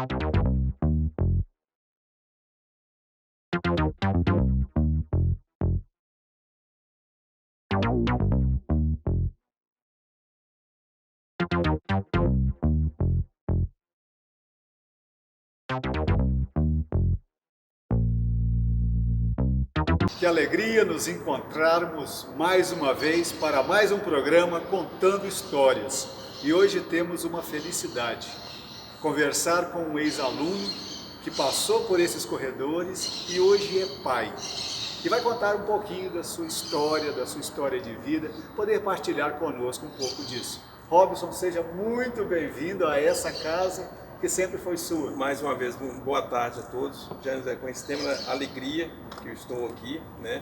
Que alegria nos encontrarmos mais uma vez para mais um programa Contando Histórias. E hoje temos uma felicidade, conversar com um ex-aluno que passou por esses corredores e hoje é pai. E vai contar um pouquinho da sua história de vida, poder partilhar conosco um pouco disso. Robson, seja muito bem-vindo a essa casa que sempre foi sua. Mais uma vez, boa tarde a todos. Já com esse tema, alegria que eu estou aqui, né?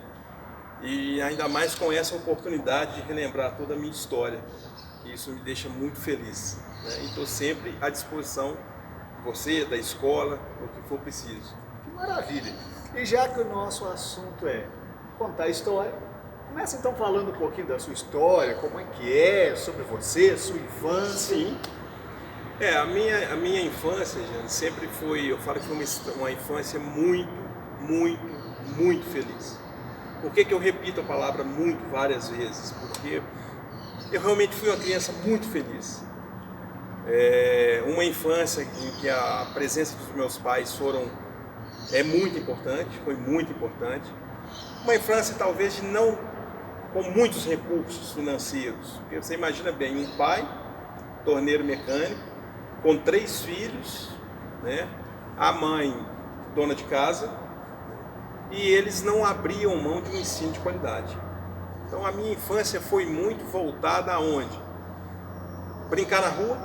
E ainda mais com essa oportunidade de relembrar toda a minha história. Isso me deixa muito feliz, né? E estou sempre à disposição de você, da escola, o que for preciso. Que maravilha! E já que o nosso assunto é contar história, começa então falando um pouquinho da sua história, como é que é, sobre você, sua infância. Sim. A minha infância, gente, sempre foi, eu falo que foi uma infância muito feliz. Por que eu repito a palavra muito várias vezes? Porque eu realmente fui uma criança muito feliz. Uma infância em que a presença dos meus pais é muito importante, foi muito importante. Uma infância talvez de não com muitos recursos financeiros. Porque você imagina bem, um pai, torneiro mecânico, com 3 filhos, né? A mãe, dona de casa, e eles não abriam mão de um ensino de qualidade. Então a minha infância foi muito voltada aonde? Brincar na rua,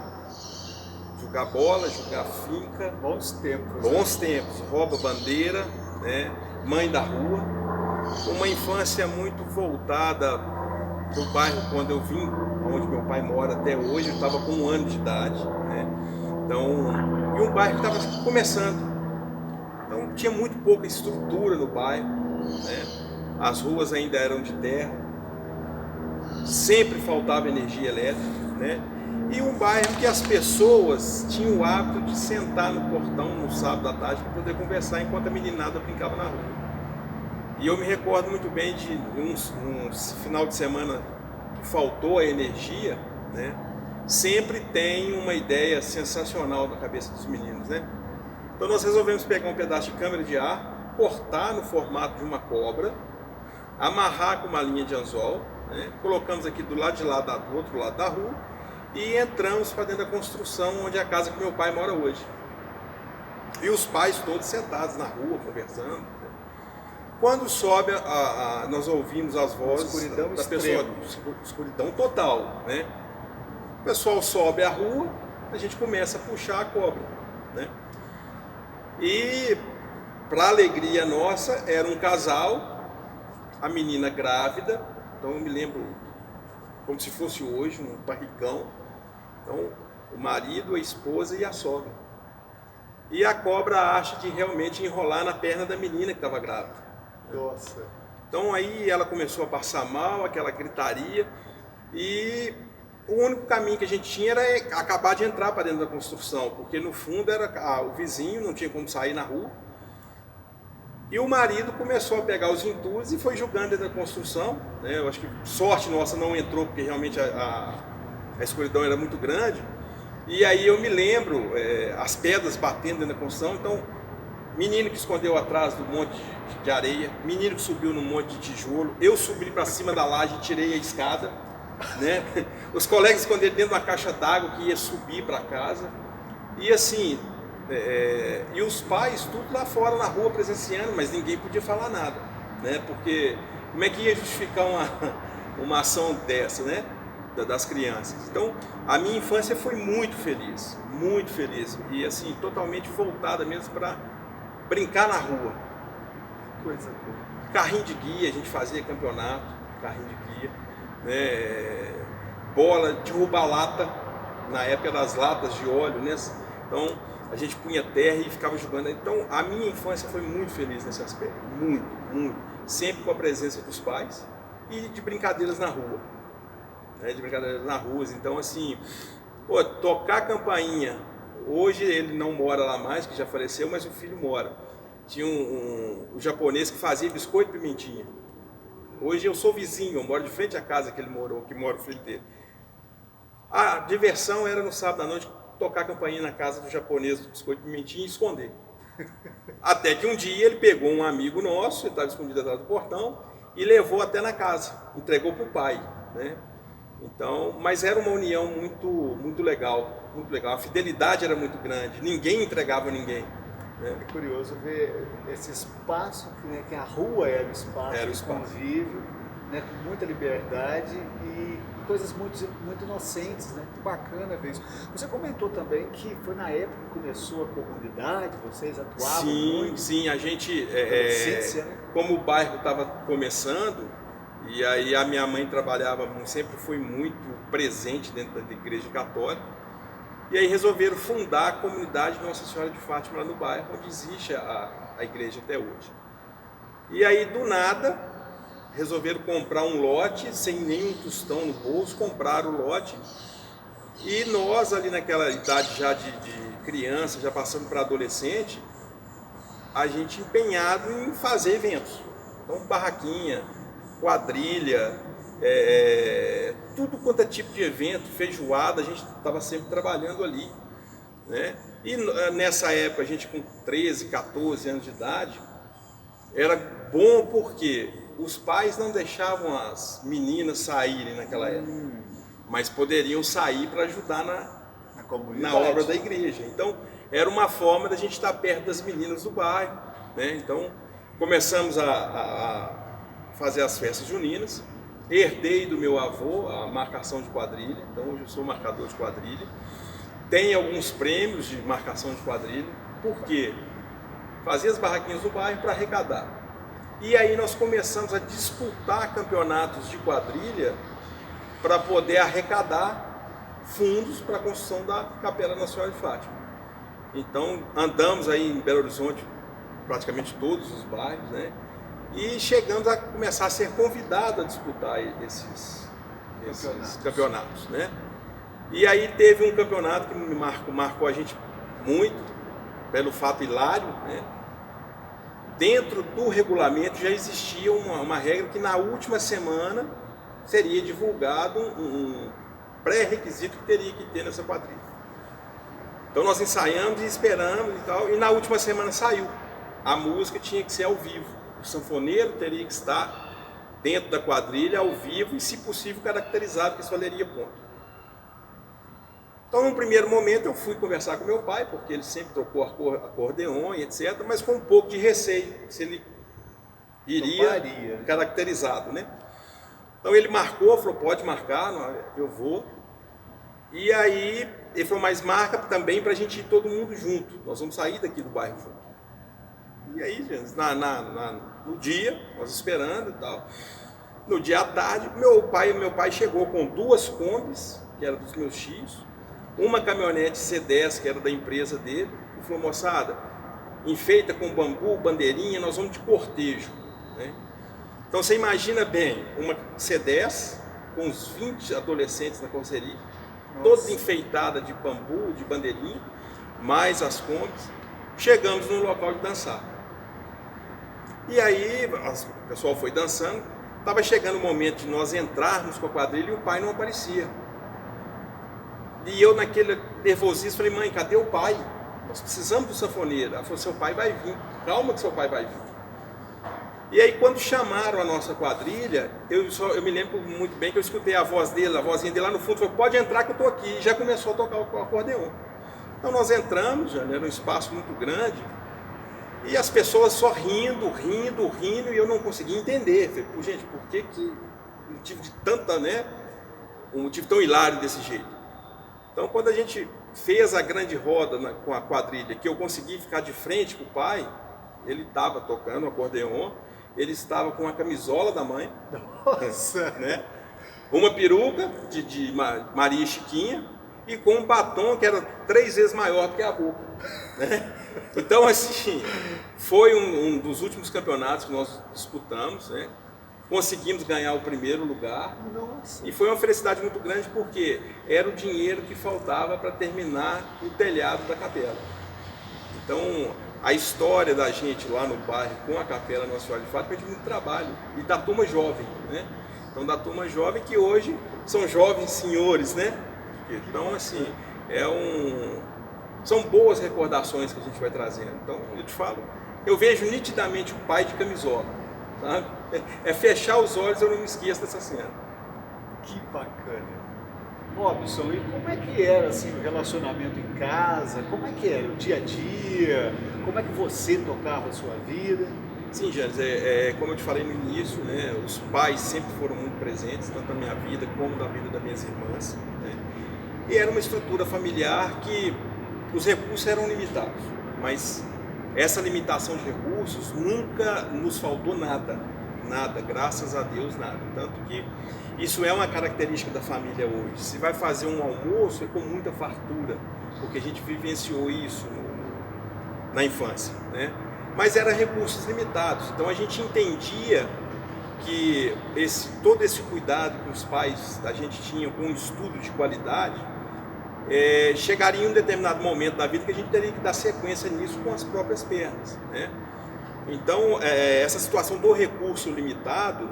jogar bola, jogar finca. Bons tempos. Bons tempos, rouba bandeira, né? Mãe da rua. Uma infância muito voltada para o bairro. Quando eu vim, onde meu pai mora até hoje, eu estava com 1 ano de idade, né? Então, e um bairro que estava começando. Então tinha muito pouca estrutura no bairro, né? As ruas ainda eram de terra, sempre faltava energia elétrica, né? E um bairro que as pessoas tinham o hábito de sentar no portão no sábado à tarde para poder conversar enquanto a meninada brincava na rua. E eu me recordo muito bem de um final de semana que faltou a energia, né? Sempre tem uma ideia sensacional na cabeça dos meninos, né? Então nós resolvemos pegar um pedaço de câmara de ar, cortar no formato de uma cobra, amarrar com uma linha de anzol, né? Colocamos aqui do lado de lá, do outro lado da rua, e entramos para dentro da construção onde é a casa que meu pai mora hoje. E os pais todos sentados na rua, conversando. Quando sobe, nós ouvimos as vozes escuridão da pessoa, escuridão total, né? O pessoal sobe a rua, a gente começa a puxar a cobra, né? E, para alegria nossa, era um casal, a menina grávida, então eu me lembro como se fosse hoje, um barrigão. Então, o marido, a esposa e a sogra. E a cobra acha de realmente enrolar na perna da menina que estava grávida. Nossa. Então aí ela começou a passar mal, aquela gritaria, e o único caminho que a gente tinha era acabar de entrar para dentro da construção, porque no fundo era o vizinho, não tinha como sair na rua. E o marido começou a pegar os entulhos e foi jogando dentro da construção, né? Eu acho que sorte nossa não entrou, porque realmente a escuridão era muito grande. E aí eu me lembro, as pedras batendo dentro da construção. Então, menino que escondeu atrás do monte de areia, menino que subiu no monte de tijolo, eu subi para cima da laje e tirei a escada, né? Os colegas esconderam dentro de uma caixa d'água que ia subir para casa. E assim, e os pais tudo lá fora na rua presenciando, mas ninguém podia falar nada, né? Porque como é que ia justificar uma ação dessa, né? Das crianças. Então a minha infância foi muito feliz, e assim, totalmente voltada mesmo para brincar na rua. Coisa boa. Carrinho de guia, a gente fazia campeonato, carrinho de guia, né? Bola, derrubar lata, na época das latas de óleo, né? Então a gente punha terra e ficava jogando. Então a minha infância foi muito feliz nesse aspecto, muito, sempre com a presença dos pais e de brincadeiras na rua, né? Então assim, tocar a campainha Hoje ele não mora lá mais, que já faleceu, mas o filho mora. Tinha um japonês que fazia biscoito e pimentinha. Hoje eu sou vizinho, eu moro de frente à casa que ele morou, que mora o filho dele. A diversão era no sábado à noite tocar a campainha na casa do japonês do biscoito e pimentinha e esconder. Até que um dia ele pegou um amigo nosso, ele estava escondido atrás do portão, e levou até na casa, entregou para o pai, né? Então, mas era uma união muito legal, muito legal. A fidelidade era muito grande, ninguém entregava ninguém. Né? É curioso ver esse espaço, né, que a rua era o espaço de convívio, né, com muita liberdade e coisas muito inocentes, né? Que bacana ver isso. Você comentou também que foi na época que começou a comunidade, vocês atuavam muito. Sim, a gente, né? como o bairro estava começando, e aí a minha mãe trabalhava, sempre foi muito presente dentro da igreja católica, e aí resolveram fundar a comunidade Nossa Senhora de Fátima lá no bairro, onde existe a igreja até hoje. E aí, do nada, resolveram comprar um lote, sem nenhum tostão no bolso, compraram o lote, e nós ali naquela idade já de criança, já passando para adolescente, a gente empenhado em fazer eventos. Então, barraquinha, quadrilha, tudo quanto é tipo de evento, feijoada, a gente estava sempre trabalhando ali, né? E nessa época, a gente com 13, 14 anos de idade, era bom porque os pais não deixavam as meninas saírem naquela época, mas poderiam sair para ajudar na obra da igreja. Então, era uma forma da gente estar perto das meninas do bairro, né? Então, começamos a fazer as festas juninas. Herdei do meu avô a marcação de quadrilha, então hoje eu sou marcador de quadrilha. Tem alguns prêmios de marcação de quadrilha, porque fazia as barraquinhas do bairro para arrecadar. E aí nós começamos a disputar campeonatos de quadrilha para poder arrecadar fundos para a construção da Capela Nossa Senhora de Fátima. Então andamos aí em Belo Horizonte, praticamente todos os bairros, né? E chegamos a começar a ser convidado a disputar esses campeonatos, né? E aí teve um campeonato que me marcou a gente muito, pelo fato hilário, né? Dentro do regulamento já existia uma regra que na última semana seria divulgado um pré-requisito que teria que ter nessa quadrilha. Então nós ensaiamos e esperamos e tal, e na última semana saiu. A música tinha que ser ao vivo. O sanfoneiro teria que estar dentro da quadrilha, ao vivo, e se possível caracterizado, que isso valeria ponto. Então, num primeiro momento, eu fui conversar com meu pai, porque ele sempre tocou acordeon e etc., mas com um pouco de receio, se ele iria caracterizado, né? Então ele marcou, falou, pode marcar, eu vou. E aí ele falou, mas marca também para a gente ir todo mundo junto, nós vamos sair daqui do bairro junto. E aí, gente, no dia, nós esperando e tal, no dia à tarde, meu pai chegou com 2 Kombis, que eram dos meus tios, uma caminhonete C10, que era da empresa dele, e falou, moçada, enfeita com bambu, bandeirinha, nós vamos de cortejo, né? Então você imagina bem, uma C10 com uns 20 adolescentes na carroceria, toda enfeitada de bambu, de bandeirinha, mais as Kombis. Chegamos no local de dançar. E aí o pessoal foi dançando, estava chegando o momento de nós entrarmos com a quadrilha e o pai não aparecia. E eu naquele nervosismo falei, mãe, cadê o pai? Nós precisamos do sanfoneiro. Ela falou, seu pai vai vir, calma que seu pai vai vir. E aí quando chamaram a nossa quadrilha, eu me lembro muito bem que eu escutei a vozinha dele lá no fundo, falou, pode entrar que eu estou aqui. E já começou a tocar o acordeon. Então nós entramos, já era um espaço muito grande, e as pessoas só rindo, e eu não conseguia entender. Falei, gente, por que um motivo de tanta, né, um motivo tão hilário desse jeito? Então quando a gente fez a grande roda com a quadrilha, que eu consegui ficar de frente com o pai, ele estava tocando o acordeon, ele estava com a camisola da mãe, nossa, né, uma peruca de Maria Chiquinha, e com um batom que era 3 vezes maior do que a boca, né? Então, assim, foi um dos últimos campeonatos que nós disputamos, né? conseguimos ganhar o primeiro lugar. Nossa. E foi uma felicidade muito grande porque era o dinheiro que faltava para terminar o telhado da capela. Então, a história da gente lá no bairro com a capela Nossa Senhora de Fátima é de muito trabalho. E da turma jovem, né? Então, da turma jovem que hoje são jovens senhores, né? Então, assim, são boas recordações que a gente vai trazendo. Então, eu te falo, eu vejo nitidamente o pai de camisola, sabe? É fechar os olhos, eu não me esqueço dessa cena. Que bacana. Robson, e como é que era assim, o relacionamento em casa? Como é que era o dia a dia? Como é que você tocava a sua vida? Sim, Janes, como eu te falei no início, né, os pais sempre foram muito presentes, tanto na minha vida como na vida das minhas irmãs, né? E era uma estrutura familiar que os recursos eram limitados, mas essa limitação de recursos nunca nos faltou nada, nada, graças a Deus, nada. Tanto que isso é uma característica da família hoje. Se vai fazer um almoço, é com muita fartura, porque a gente vivenciou isso na infância, né? Mas eram recursos limitados, então a gente entendia que todo esse cuidado que os pais da gente tinham com um estudo de qualidade, chegaria em um determinado momento da vida que a gente teria que dar sequência nisso com as próprias pernas, né? Então, essa situação do recurso limitado,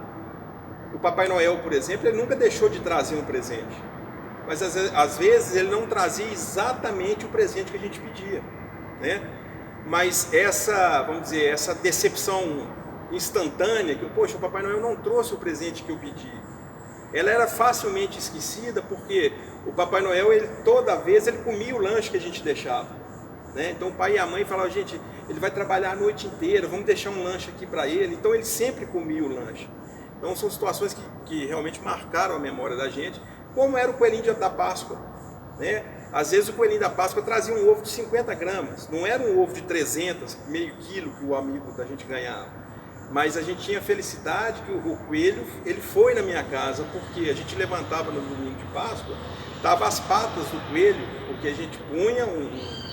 o Papai Noel, por exemplo, ele nunca deixou de trazer um presente, mas às vezes ele não trazia exatamente o presente que a gente pedia, né? Mas vamos dizer, essa decepção instantânea, que, poxa, o Papai Noel não trouxe o presente que eu pedi, ela era facilmente esquecida, porque o Papai Noel, toda vez, ele comia o lanche que a gente deixava, né? Então o pai e a mãe falavam, gente, ele vai trabalhar a noite inteira, vamos deixar um lanche aqui para ele. Então ele sempre comia o lanche. Então são situações que realmente marcaram a memória da gente, como era o coelhinho da Páscoa, né? Às vezes o coelhinho da Páscoa trazia um ovo de 50 gramas, não era um ovo de 300, meio quilo que o amigo da gente ganhava. Mas a gente tinha a felicidade que o coelho, ele foi na minha casa, porque a gente levantava no domingo de Páscoa, tava as patas do coelho, porque a gente punha um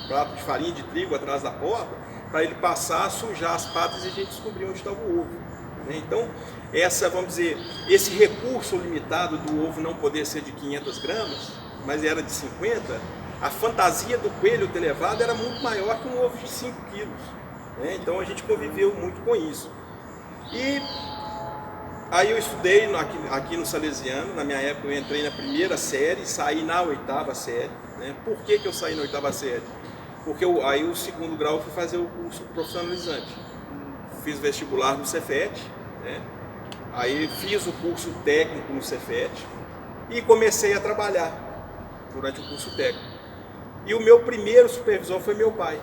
prato de farinha de trigo atrás da porta, para ele passar, sujar as patas e a gente descobria onde estava o ovo, né? Então, vamos dizer, esse recurso limitado do ovo não poder ser de 500 gramas, mas era de 50, a fantasia do coelho ter levado era muito maior que um ovo de 5 quilos, né? Então a gente conviveu muito com isso. E aí eu estudei aqui no Salesiano. Na minha época eu entrei na primeira série, saí na 8ª série, né? Por que eu saí na 8ª série? Porque aí o segundo grau eu fui fazer o curso profissionalizante. Fiz vestibular no Cefet, né? Aí fiz o curso técnico no Cefet e comecei a trabalhar durante o curso técnico. E o meu primeiro supervisor foi meu pai.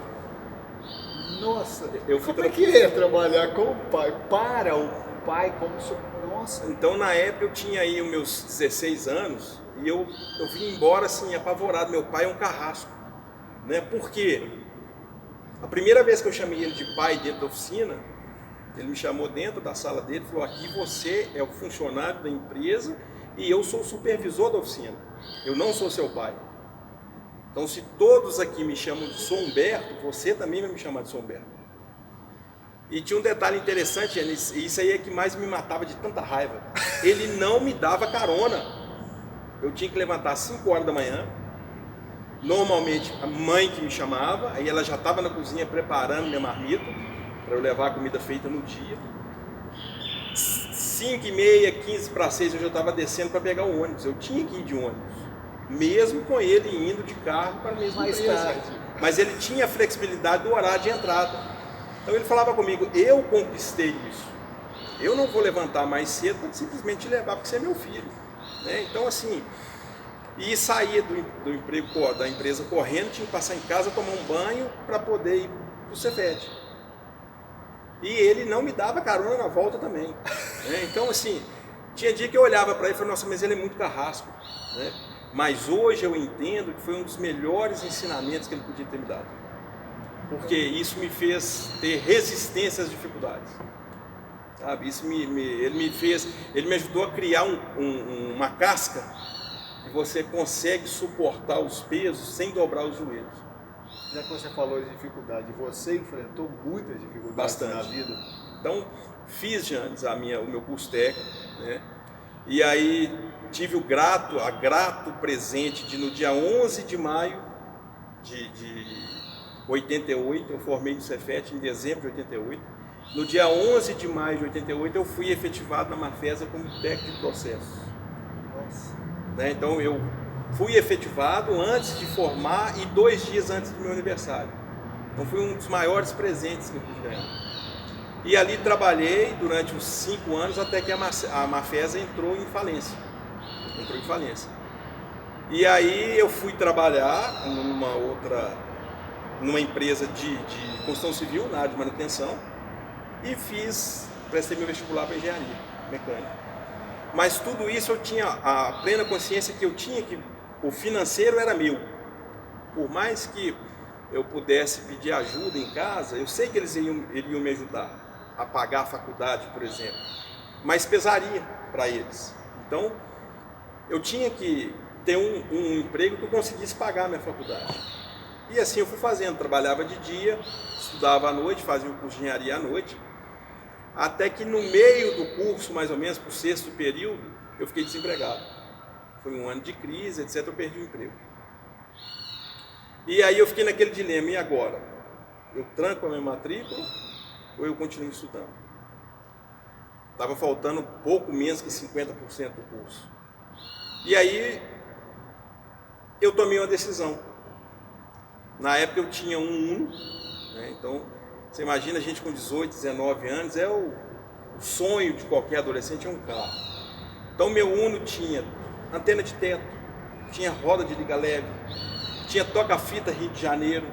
Nossa, como é que é trabalhar com o pai? Para o pai como nossa. Então na época eu tinha aí os meus 16 anos e eu vim embora assim apavorado. Meu pai é um carrasco, né? Porque a primeira vez que eu chamei ele de pai dentro da oficina, ele me chamou dentro da sala dele e falou: aqui você é o funcionário da empresa e eu sou o supervisor da oficina, eu não sou seu pai. Então, se todos aqui me chamam de São Humberto, você também vai me chamar de São Humberto. E tinha um detalhe interessante, e isso aí é que mais me matava de tanta raiva. Ele não me dava carona. Eu tinha que levantar às 5 horas da manhã. Normalmente, a mãe que me chamava, aí ela já estava na cozinha preparando minha marmita, para eu levar a comida feita no dia. 5h30, 5:45, eu já estava descendo para pegar o ônibus. Eu tinha que ir de ônibus, mesmo com ele indo de carro para a mesma empresa. Mas ele tinha a flexibilidade do horário de entrada. Então ele falava comigo: eu conquistei isso. Eu não vou levantar mais cedo para simplesmente te levar, porque você é meu filho, né? Então assim, e saía do emprego da empresa correndo, tinha que passar em casa, tomar um banho para poder ir para o Cefet. E ele não me dava carona na volta também, né? Então assim, tinha dia que eu olhava para ele e falava: nossa, mas ele é muito carrasco, né? Mas hoje eu entendo que foi um dos melhores ensinamentos que ele podia ter me dado, porque isso me fez ter resistência às dificuldades, sabe? Isso ele me ajudou a criar uma casca que você consegue suportar os pesos sem dobrar os joelhos. Já que você falou de dificuldade, você enfrentou muitas dificuldades na vida? Então, fiz, Janes, o meu curso técnico, né? E aí tive a grato presente de no dia 11 de maio de 88, eu formei no Cefet em dezembro de 88. No dia 11 de maio de 88 eu fui efetivado na Mafesa como técnico de processos. Nossa. Né? Então eu fui efetivado antes de formar e 2 dias antes do meu aniversário. Então foi um dos maiores presentes que eu pude ganhar. E ali trabalhei durante uns 5 anos até que a Mafesa entrou em falência. E aí eu fui trabalhar numa empresa de construção civil, na área de manutenção, e prestei meu vestibular para engenharia mecânica. Mas tudo isso eu tinha a plena consciência que o financeiro era meu. Por mais que eu pudesse pedir ajuda em casa, eu sei que eles iriam me ajudar a pagar a faculdade, por exemplo, mas pesaria para eles. Então, eu tinha que ter um emprego que eu conseguisse pagar a minha faculdade. E assim eu fui fazendo, trabalhava de dia, estudava à noite, fazia o curso de engenharia à noite, até que no meio do curso, mais ou menos, para o 6º período, eu fiquei desempregado. Foi um ano de crise, etc., eu perdi o emprego. E aí eu fiquei naquele dilema, e agora? Eu tranco a minha matrícula ou eu continuo estudando? Estava faltando pouco menos que 50% do curso. E aí eu tomei uma decisão. Na época eu tinha um Uno, né? Então você imagina a gente com 18, 19 anos, é o sonho de qualquer adolescente é um carro. Então meu Uno tinha antena de teto, tinha roda de liga leve, tinha toca-fita Rio de Janeiro,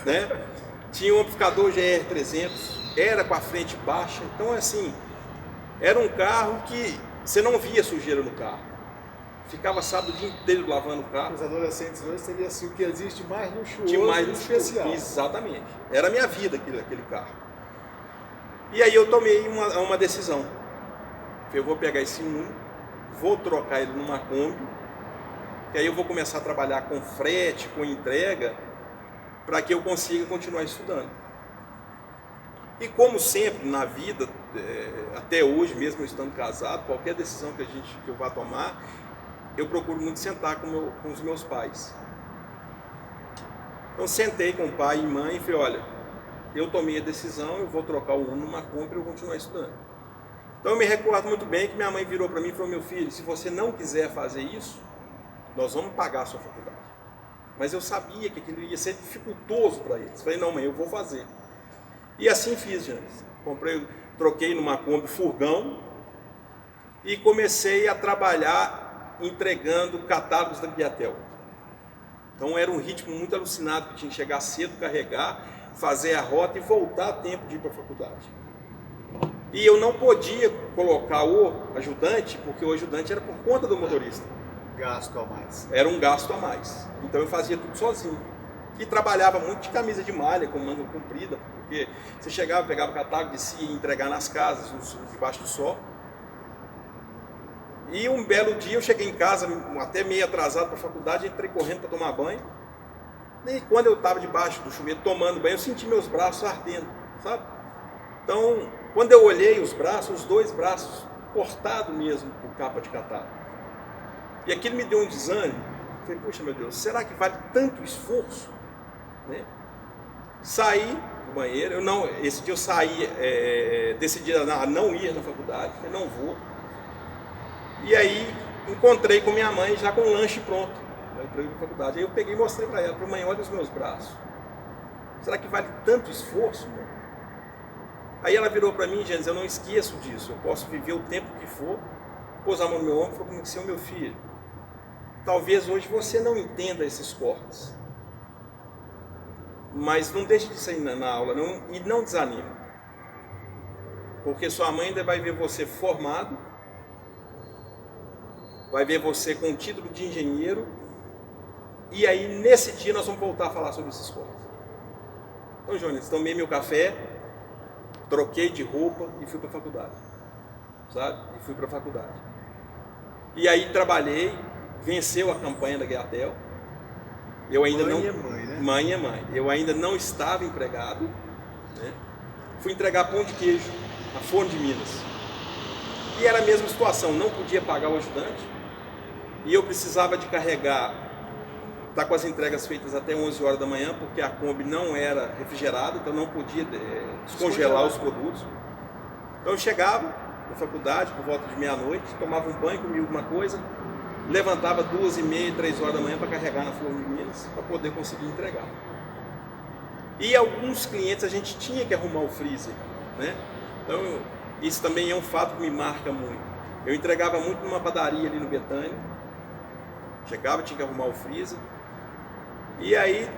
né? Tinha um amplificador GR300, era com a frente baixa. Então assim, era um carro que você não via sujeira no carro. Ficava sábado o dia inteiro lavando o carro. Os adolescentes hoje seria assim, o que existe mais luxuoso Tinha mais e especial. Exatamente. Era a minha vida aquele carro. E aí eu tomei uma decisão. Eu vou pegar esse Uno, vou trocar ele numa Kombi, e aí eu vou começar a trabalhar com frete, com entrega, para que eu consiga continuar estudando. E como sempre na vida, até hoje, mesmo eu estando casado, qualquer decisão que eu vá tomar, eu procuro muito sentar com os meus pais. Então sentei com o pai e mãe e falei, olha, eu tomei a decisão, eu vou trocar o Uno numa Kombi e eu vou continuar estudando. Então eu me recordo muito bem que minha mãe virou para mim e falou, meu filho, se você não quiser fazer isso, nós vamos pagar a sua faculdade. Mas eu sabia que aquilo ia ser dificultoso para eles. Falei, não mãe, eu vou fazer. E assim fiz, Janes. Troquei numa Kombi furgão e comecei a trabalhar entregando catálogos da Guiatel. Então era um ritmo muito alucinado, que tinha que chegar cedo, carregar, fazer a rota e voltar a tempo de ir para a faculdade. E eu não podia colocar o ajudante, porque o ajudante era por conta do motorista. Gasto a mais. Era um gasto a mais. Então eu fazia tudo sozinho. E trabalhava muito de camisa de malha, com manga comprida, porque você chegava, pegava o catálogo, descia e ia entregar nas casas, debaixo do sol. E um belo dia eu cheguei em casa, até meio atrasado para a faculdade, entrei correndo para tomar banho. E quando eu estava debaixo do chuveiro tomando banho, eu senti meus braços ardendo, sabe? Então, quando eu olhei os braços, os 2 braços cortados mesmo por capa de catálogo. E aquilo me deu um desânimo. Eu falei, puxa meu Deus, será que vale tanto esforço? Né? Saí do banheiro, esse dia eu saí, decidi a não ir na faculdade, falei, não vou. E aí encontrei com minha mãe já com um lanche pronto, para ir para a faculdade. Aí eu peguei e mostrei para ela, falei, mãe, olha os meus braços. Será que vale tanto esforço, mãe? Aí ela virou para mim, Janes, eu não esqueço disso, eu posso viver o tempo que for. Pôs a mão no meu ombro e falou comigo, meu filho, talvez hoje você não entenda esses cortes, mas não deixe de sair na aula e não desanime, porque sua mãe ainda vai ver você formado, vai ver você com título de engenheiro, e aí nesse dia nós vamos voltar a falar sobre esses cortes. Então, Jones, tomei meu café, troquei de roupa e fui para a faculdade, sabe? E fui para a faculdade. E aí trabalhei, venceu a campanha da Guiatel. Eu ainda mãe é mãe, né? Mãe é mãe. Eu ainda não estava empregado, né? Fui entregar pão de queijo na Forno de Minas. E era a mesma situação, não podia pagar o ajudante, e eu precisava de carregar, tá com as entregas feitas até 11 horas da manhã, porque a Kombi não era refrigerada, então não podia descongelar os produtos. Então eu chegava na faculdade por volta de meia-noite, tomava um banho, comia alguma coisa, levantava 2h30, 3 horas da manhã para carregar na Forno de Minas, para poder conseguir entregar. E alguns clientes a gente tinha que arrumar o freezer, né? Então isso também é um fato que me marca muito. Eu entregava muito numa padaria ali no Betânia, chegava, tinha que arrumar o freezer. E aí,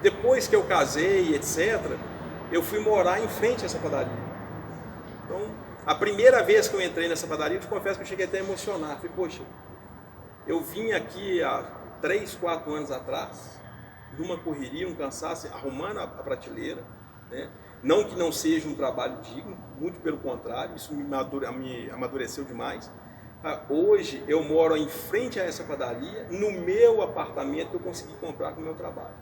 depois que eu casei, etc., eu fui morar em frente a essa padaria. Então, a primeira vez que eu entrei nessa padaria, eu te confesso que eu cheguei até a emocionar. Falei, poxa, eu vim aqui há 3, 4 anos atrás, numa correria, um cansaço, arrumando a prateleira, né? Não que não seja um trabalho digno, muito pelo contrário, isso me amadureceu demais. Hoje eu moro em frente a essa padaria, no meu apartamento que eu consegui comprar com o meu trabalho.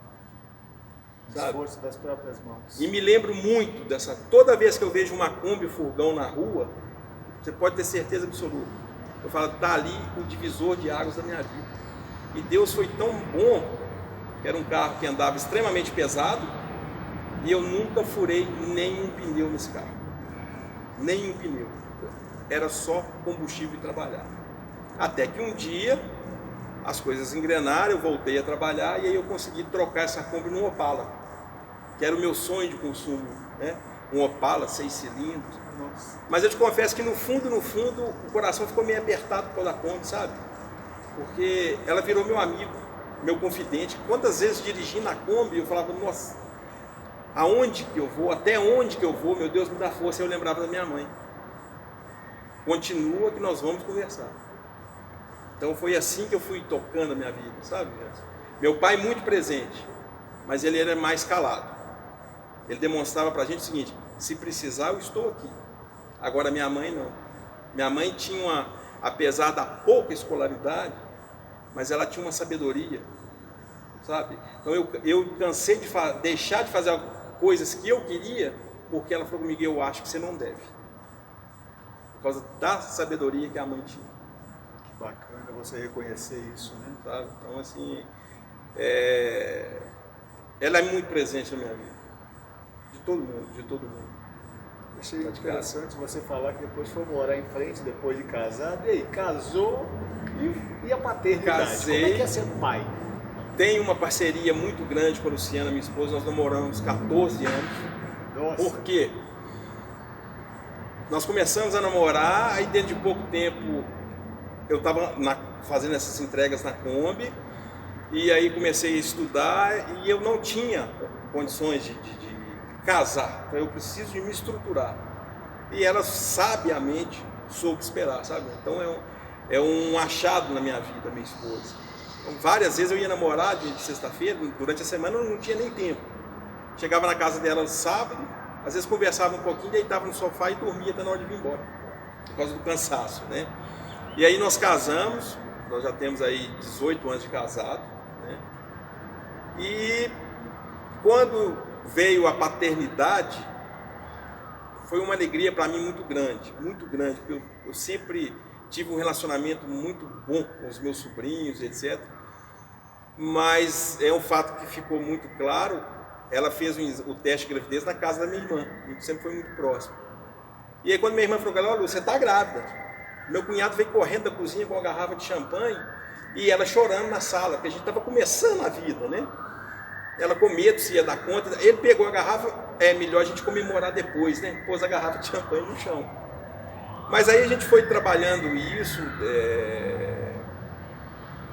Sabe? Esforço das próprias mãos. E me lembro muito dessa, toda vez que eu vejo uma Kombi furgão na rua, você pode ter certeza absoluta. Eu falo, tá ali o divisor de águas da minha vida. E Deus foi tão bom, que era um carro que andava extremamente pesado, e eu nunca furei nenhum pneu nesse carro. Nenhum pneu. Era só combustível e trabalhar. Até que um dia as coisas engrenaram, eu voltei a trabalhar e aí eu consegui trocar essa Kombi num Opala, que era o meu sonho de consumo, né? Um Opala 6 cilindros. Nossa. Mas eu te confesso que no fundo, o coração ficou meio apertado por causa da Kombi, sabe? Porque ela virou meu amigo, meu confidente. Quantas vezes dirigindo na Kombi eu falava, nossa, aonde que eu vou, até onde que eu vou, meu Deus, me dá força. Eu lembrava da minha mãe. Continua que nós vamos conversar. Então foi assim que eu fui tocando a minha vida, sabe? Meu pai muito presente, mas ele era mais calado. Ele demonstrava pra gente o seguinte, se precisar eu estou aqui. Agora minha mãe não. Minha mãe tinha apesar da pouca escolaridade, mas ela tinha uma sabedoria, sabe? Então eu cansei de deixar de fazer coisas que eu queria, porque ela falou comigo, eu acho que você não deve. Por causa da sabedoria que a mãe tinha. Que bacana você reconhecer isso, né? Sabe? Então, assim, ela é muito presente na minha vida. De todo mundo, de todo mundo. Achei interessante você falar que depois foi morar em frente, depois de casado. E aí, casou e a paternidade? Casei. Como é que é ser pai? Tenho uma parceria muito grande com a Luciana, minha esposa. Nós namoramos 14 anos. Nossa. Por quê? Nós começamos a namorar, aí dentro de pouco tempo eu estava fazendo essas entregas na Kombi, e aí comecei a estudar e eu não tinha condições de casar, então eu preciso de me estruturar. E ela sabiamente soube esperar, sabe? Então é um achado na minha vida, minha esposa. Então, várias vezes eu ia namorar de sexta-feira, durante a semana eu não tinha nem tempo. Chegava na casa dela no sábado, às vezes conversava um pouquinho, deitava no sofá e dormia até na hora de vir embora, por causa do cansaço, né? E aí nós casamos, nós já temos aí 18 anos de casado, né? E quando veio a paternidade, foi uma alegria para mim muito grande, porque eu sempre tive um relacionamento muito bom com os meus sobrinhos, etc. Mas é um fato que ficou muito claro, ela fez o teste de gravidez na casa da minha irmã, a gente sempre foi muito próximo. E aí quando minha irmã falou com ela, olha, você está grávida. Meu cunhado veio correndo da cozinha com uma garrafa de champanhe e ela chorando na sala, porque a gente estava começando a vida, né? Ela com medo se ia dar conta, ele pegou a garrafa, é melhor a gente comemorar depois, né? Pôs a garrafa de champanhe no chão. Mas aí a gente foi trabalhando isso,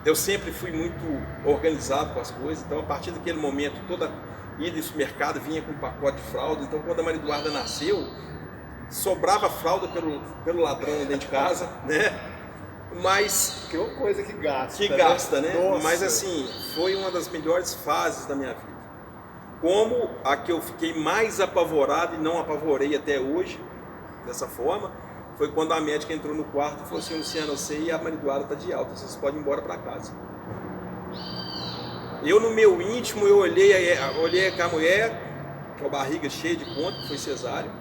eu sempre fui muito organizado com as coisas, então a partir daquele momento, toda ida no supermercado vinha com um pacote de fralda, então quando a Maria Eduarda nasceu, sobrava fralda pelo ladrão dentro de casa, né? Mas que é uma coisa que gasta. Que gasta, né? Nossa. Mas assim, foi uma das melhores fases da minha vida. Como a que eu fiquei mais apavorado e não apavorei até hoje, dessa forma, foi quando a médica entrou no quarto e falou assim, Luciano, você e a Maria Eduarda está de alta, vocês podem ir embora para casa. Eu no meu íntimo, eu olhei com a mulher, com a barriga cheia de ponto, que foi cesárea,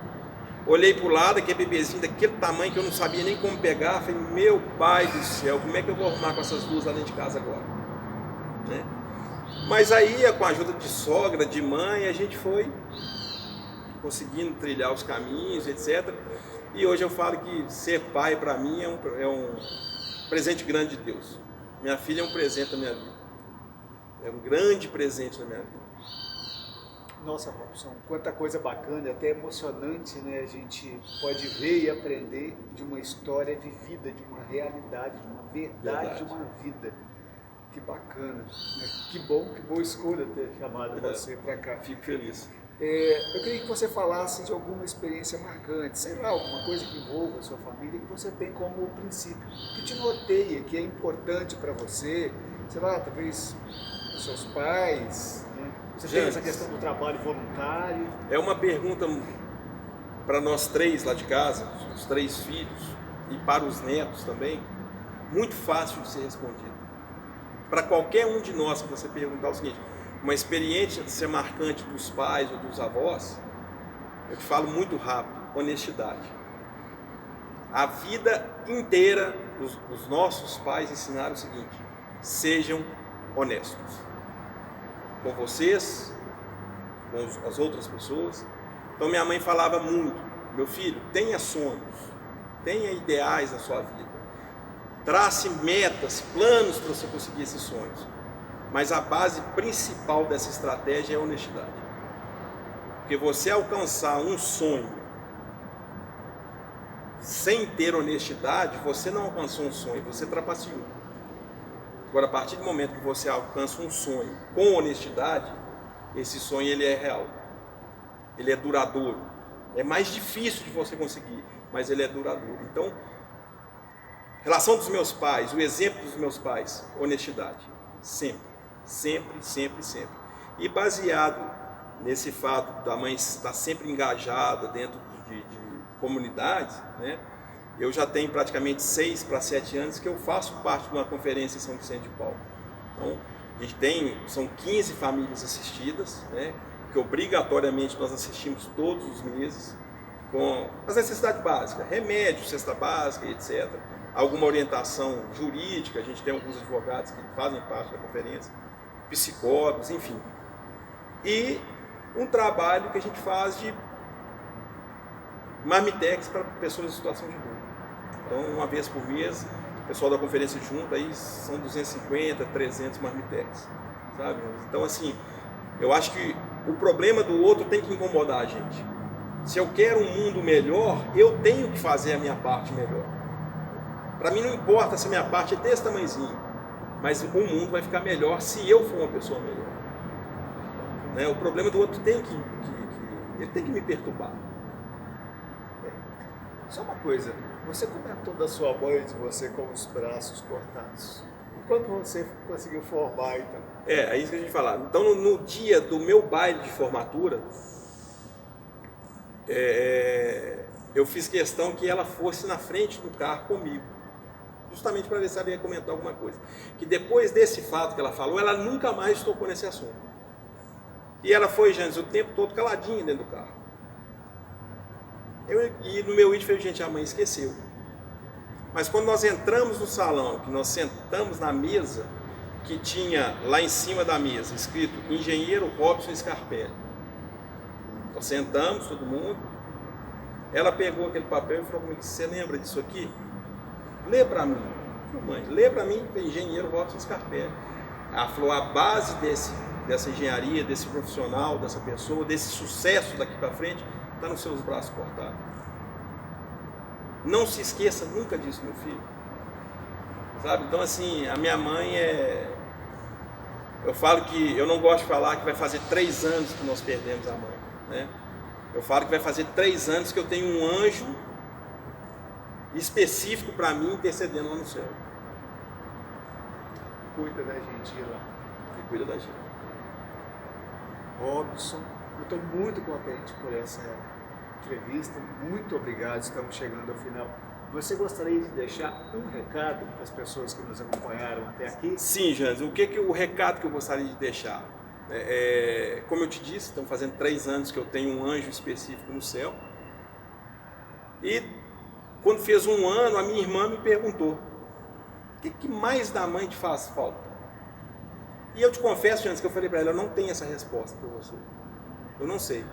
Olhei para o lado, aquele bebezinho daquele tamanho que eu não sabia nem como pegar. Falei, meu pai do céu, como é que eu vou arrumar com essas duas lá dentro de casa agora? Né? Mas aí, com a ajuda de sogra, de mãe, a gente foi conseguindo trilhar os caminhos, etc. E hoje eu falo que ser pai para mim é um presente grande de Deus. Minha filha é um presente da minha vida. É um grande presente da minha vida. Nossa, Robson, quanta coisa bacana, até emocionante, né? A gente pode ver e aprender de uma história vivida, de uma realidade, de uma verdade, de uma vida. Que bacana, né? Que boa escolha ter chamado você para cá. Fico feliz. Eu queria que você falasse de alguma experiência marcante, sei lá, alguma coisa que envolva a sua família, que você tem como princípio, que te norteia, que é importante para você, sei lá, talvez os seus pais, né? Você tem essa questão do trabalho voluntário? É uma pergunta para nós três lá de casa, os 3 filhos, e para os netos também, muito fácil de ser respondida. Para qualquer um de nós que você perguntar o seguinte, uma experiência marcante dos pais ou dos avós, eu te falo muito rápido, honestidade. A vida inteira os nossos pais ensinaram o seguinte, sejam honestos. Com vocês, com as outras pessoas. Então minha mãe falava muito, meu filho, tenha sonhos, tenha ideais na sua vida, trace metas, planos para você conseguir esses sonhos, mas a base principal dessa estratégia é a honestidade, porque você alcançar um sonho sem ter honestidade, você não alcançou um sonho, você trapaceou. Agora, a partir do momento que você alcança um sonho com honestidade, esse sonho ele é real, ele é duradouro. É mais difícil de você conseguir, mas ele é duradouro. Então, relação dos meus pais, o exemplo dos meus pais, honestidade, sempre, sempre, sempre, sempre. E baseado nesse fato da mãe estar sempre engajada dentro de comunidades, né? Eu já tenho praticamente 6 para 7 anos que eu faço parte de uma conferência em São Vicente de Paulo. Então, a gente são 15 famílias assistidas, né, que obrigatoriamente nós assistimos todos os meses, com as necessidades básicas, remédio, cesta básica, etc. Alguma orientação jurídica, a gente tem alguns advogados que fazem parte da conferência, psicólogos, enfim. E um trabalho que a gente faz de marmitex para pessoas em situação de rua. Então, uma vez por mês, o pessoal da conferência junta, aí são 250, 300 marmitex, sabe? Então, assim, eu acho que o problema do outro tem que incomodar a gente. Se eu quero um mundo melhor, eu tenho que fazer a minha parte melhor. Para mim não importa se a minha parte é desse tamanhozinho, mas o mundo vai ficar melhor se eu for uma pessoa melhor. Né? O problema do outro ele tem que me perturbar. Só uma coisa, você comentou da sua mãe, de você com os braços cortados. Quando você conseguiu formar, então? É isso que a gente fala. Então, no dia do meu baile de formatura, eu fiz questão que ela fosse na frente do carro comigo, justamente para ver se ela ia comentar alguma coisa. Que depois desse fato que ela falou, ela nunca mais tocou nesse assunto. E ela foi, Janes, o tempo todo caladinha dentro do carro. E no meu vídeo, gente, a mãe esqueceu. Mas quando nós entramos no salão, que nós sentamos na mesa, que tinha lá em cima da mesa escrito Engenheiro Robson Scarpelli. Nós sentamos, todo mundo. Ela pegou aquele papel e falou comigo, você lembra disso aqui? Lê para mim. Eu falei, mãe, lê para mim, Engenheiro Robson Scarpelli. Ela falou, a base dessa engenharia, desse profissional, dessa pessoa, desse sucesso daqui para frente, está nos seus braços cortados. Não se esqueça nunca disso, meu filho. Sabe? Então, assim, a minha mãe eu falo que, eu não gosto de falar que vai fazer 3 anos que nós perdemos a mãe, né? Eu falo que vai fazer 3 anos que eu tenho um anjo específico para mim intercedendo lá no céu. Cuida da gente lá. E cuida da gente. Robson, eu estou muito contente por essa entrevista, muito obrigado, estamos chegando ao final. Você gostaria de deixar um recado para as pessoas que nos acompanharam até aqui? Sim, Janes, o recado que eu gostaria de deixar? Como eu te disse, estão fazendo 3 anos que eu tenho um anjo específico no céu, E quando fez 1 ano, a minha irmã me perguntou: o que mais da mãe te faz falta? E eu te confesso, antes que eu falei para ela, eu não tenho essa resposta para você. Eu não sei.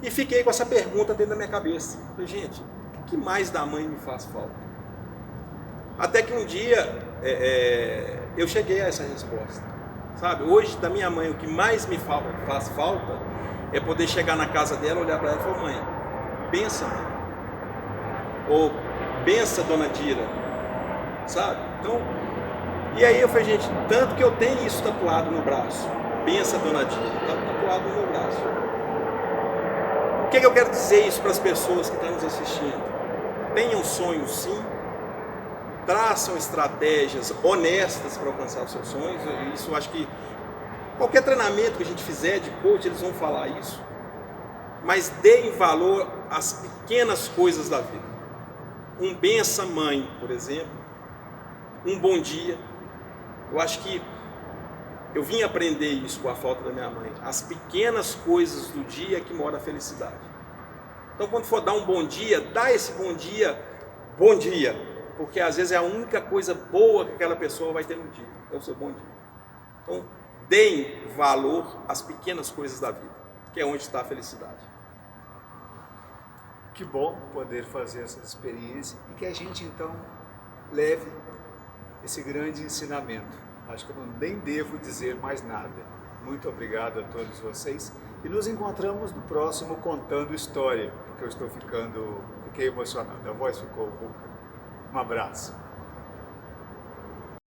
E fiquei com essa pergunta dentro da minha cabeça. Falei, gente, o que mais da mãe me faz falta? Até que um dia eu cheguei a essa resposta. Sabe, hoje da minha mãe o que mais me faz falta é poder chegar na casa dela, olhar para ela e falar: mãe, bença, mãe. Ou bença, dona Dira. Sabe? Então, e aí eu falei, gente, tanto que eu tenho isso tatuado no braço. Bença, dona Dira. Está tatuado no meu braço. O que eu quero dizer isso para as pessoas que estão nos assistindo? Tenham sonhos, sim. Traçam estratégias honestas para alcançar os seus sonhos. Isso eu acho que qualquer treinamento que a gente fizer de coach, eles vão falar isso. Mas deem valor às pequenas coisas da vida. Um bença mãe, por exemplo. Um bom dia. Eu acho que eu vim aprender isso com a falta da minha mãe. As pequenas coisas do dia que mora a felicidade. Então, quando for dar um bom dia, dá esse bom dia, porque às vezes é a única coisa boa que aquela pessoa vai ter no dia, é o seu bom dia. Então, deem valor às pequenas coisas da vida, que é onde está a felicidade. Que bom poder fazer essa experiência e que a gente então leve esse grande ensinamento. Acho que eu nem devo dizer mais nada. Muito obrigado a todos vocês e nos encontramos no próximo Contando História, porque eu fiquei emocionado, a voz ficou rouca. Um abraço.